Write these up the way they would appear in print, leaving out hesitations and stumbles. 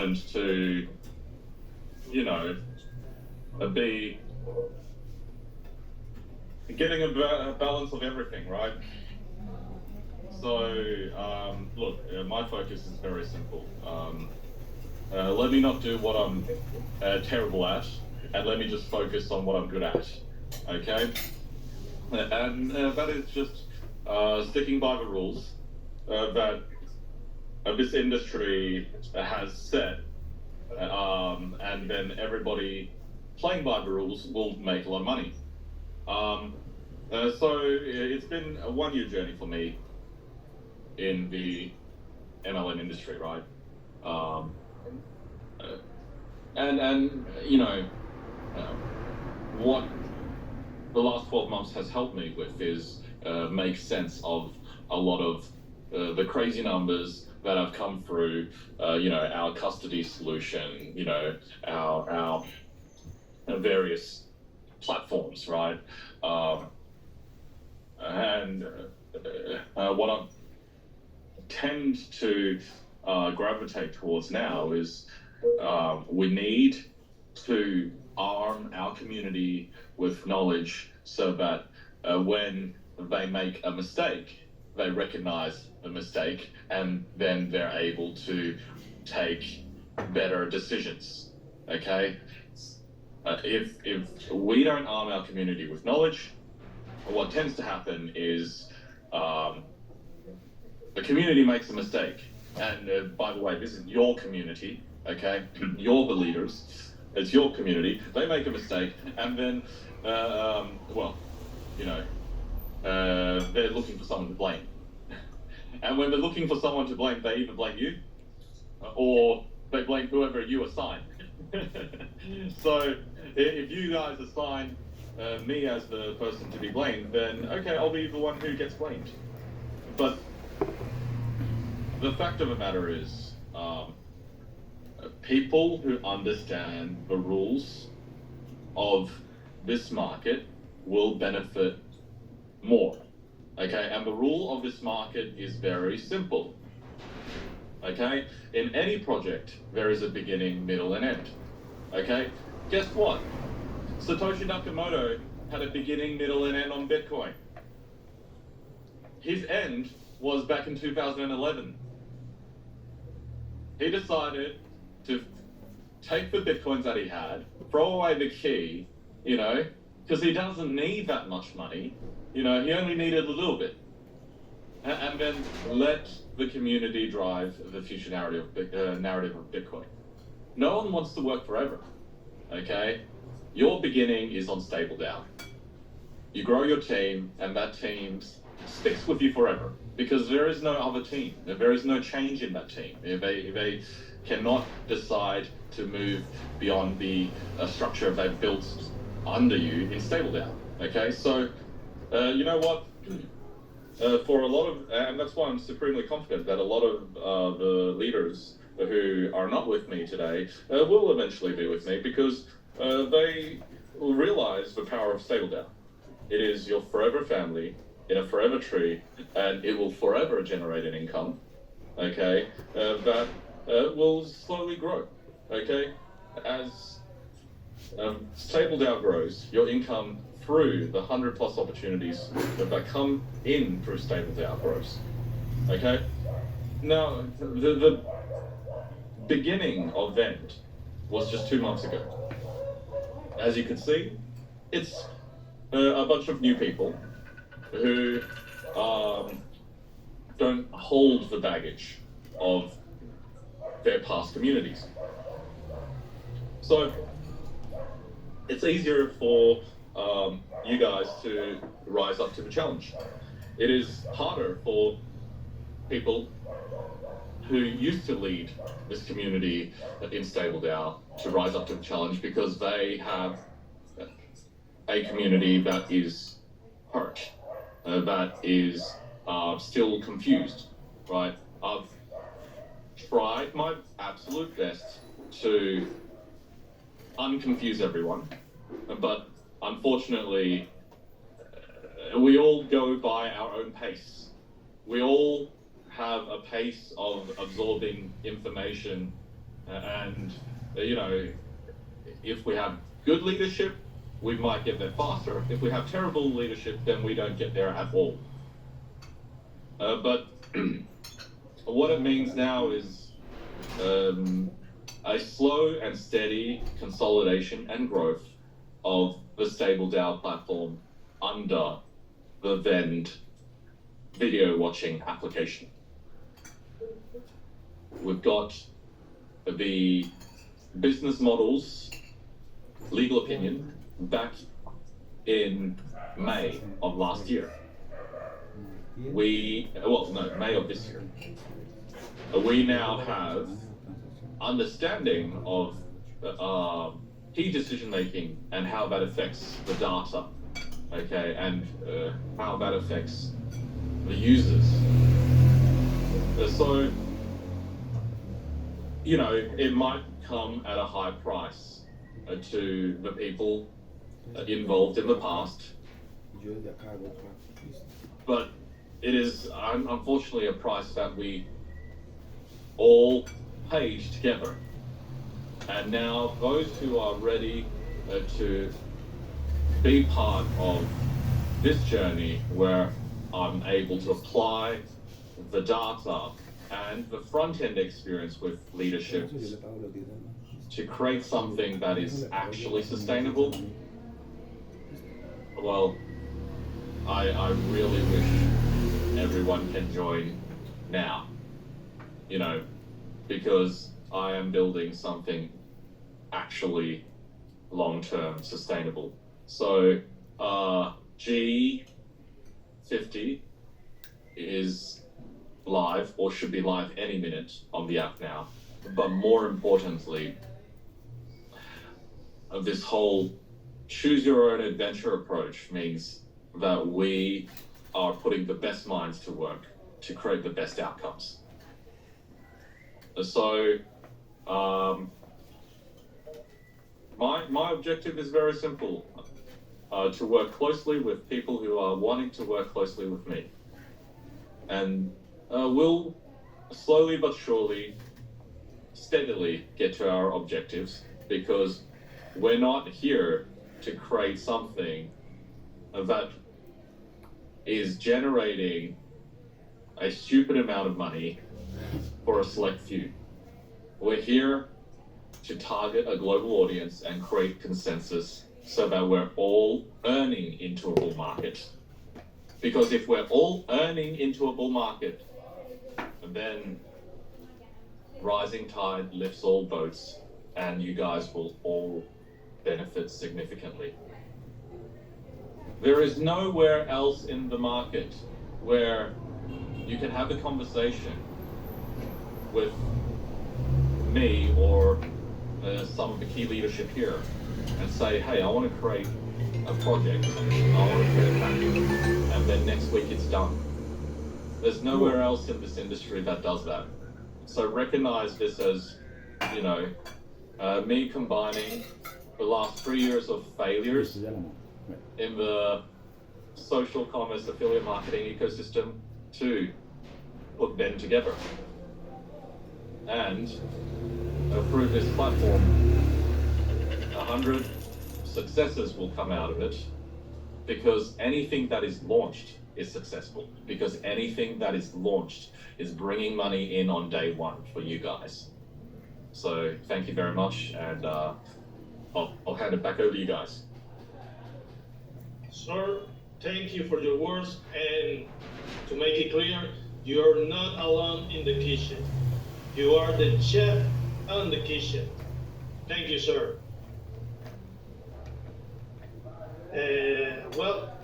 learned to, be getting a balance of everything, right? So, look, my focus is very simple. Let me not do what I'm terrible at, and let me just focus on what I'm good at, okay? And that is just sticking by the rules that this industry has set, and then everybody playing by the rules will make a lot of money. So it's been a 1-year journey for me in the MLM industry, right? And what the last 12 months has helped me with is make sense of a lot of the crazy numbers that have come through, our custody solution, our various platforms, right? And what I tend to gravitate towards now is we need to arm our community with knowledge so that when they make a mistake, they recognize the mistake and then they're able to take better decisions, okay? If we don't arm our community with knowledge, what tends to happen is the community makes a mistake. And by the way, this is your community, okay? You're the leaders. It's your community. They make a mistake, and then, they're looking for someone to blame. And when they're looking for someone to blame, they either blame you, or they blame whoever you assign. So if you guys assign me as the person to be blamed, then okay, I'll be the one who gets blamed. But the fact of the matter is, people who understand the rules of this market will benefit more. Okay, and the rule of this market is very simple. Okay, in any project, there is a beginning, middle, and end. Okay, guess what? Satoshi Nakamoto had a beginning, middle, and end on Bitcoin. His end was back in 2011. He decided to take the Bitcoins that he had, throw away the key, because he doesn't need that much money. He only needed a little bit. And then let the community drive the future narrative of Bitcoin. No one wants to work forever, okay? Your beginning is on Stable Down. You grow your team, and that team sticks with you forever because there is no other team. There is no change in that team. They cannot decide to move beyond the structure they've built under you in Stable Down, okay? So, you know what? For a lot of, and that's why I'm supremely confident that a lot of the leaders who are not with me today will eventually be with me because they will realize the power of Stable Down. It is your forever family in a forever tree, and it will forever generate an income, okay, that will slowly grow, okay? As Stable Down grows, your income through the 100+ opportunities that come in through Stable Down grows, okay? Now, the beginning of Vend was just 2 months ago. As you can see, it's a bunch of new people who don't hold the baggage of their past communities. So it's easier for you guys to rise up to the challenge. It is harder for people who used to lead this community in Stable Down to rise up to the challenge because they have a community that is hurt, that is still confused, right? I've tried my absolute best to unconfuse everyone, but unfortunately, we all go by our own pace. We all have a pace of absorbing information And, you know, if we have good leadership, we might get there faster. If we have terrible leadership, then we don't get there at all. But what it means now is a slow and steady consolidation and growth of the stable DAO platform under the Vend video watching application. We've got the business models legal opinion back in May of last year. May of this year. We now have understanding of key decision making and how that affects the data, okay, and how that affects the users. So, you know, it might come at a high price to the people involved in the past, but it is unfortunately a price that we all paid together. And now those who are ready to be part of this journey where I'm able to apply the data and the front-end experience with leadership to create something that is actually sustainable, well, I really wish everyone can join now, you know, because I am building something actually long-term sustainable. So G50 is live, or should be live any minute on the app now. But more importantly, this whole choose your own adventure approach means that we are putting the best minds to work to create the best outcomes. So my objective is very simple, to work closely with people who are wanting to work closely with me. And we'll slowly but surely, steadily get to our objectives, because we're not here to create something that is generating a stupid amount of money for a select few. We're here to target a global audience and create consensus so that we're all earning into a bull market. Because if we're all earning into a bull market, then rising tide lifts all boats, and you guys will all benefit significantly. There is nowhere else in the market where you can have a conversation with me or some of the key leadership here and say, hey, I want to create a project, I want to create a package, and then next week it's done. There's nowhere else in this industry that does that. So recognize this as, you know, me combining the last 3 years of failures in the social commerce affiliate marketing ecosystem to put Vend together. And through this platform, 100 successes will come out of it, because anything that is launched is successful, because anything that is launched is bringing money in on day one for you guys. So thank you very much, and I'll hand it back over to you guys. Sir, thank you for your words, and to make it clear, you're not alone in the kitchen. You are the chef on the kitchen. Thank you, sir. Well,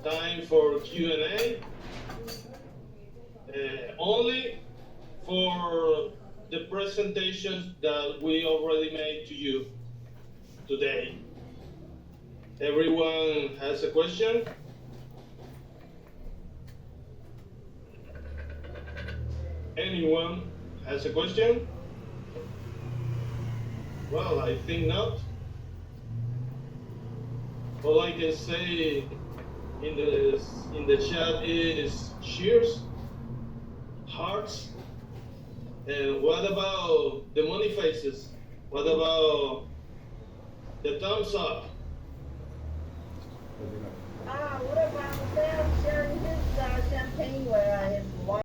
time for Q&A. Only for the presentations that we already made to you today. Everyone has a question? Anyone has a question? Well, I think not. All I can say in the chat is cheers, hearts, And what about the money faces? What about the thumbs up?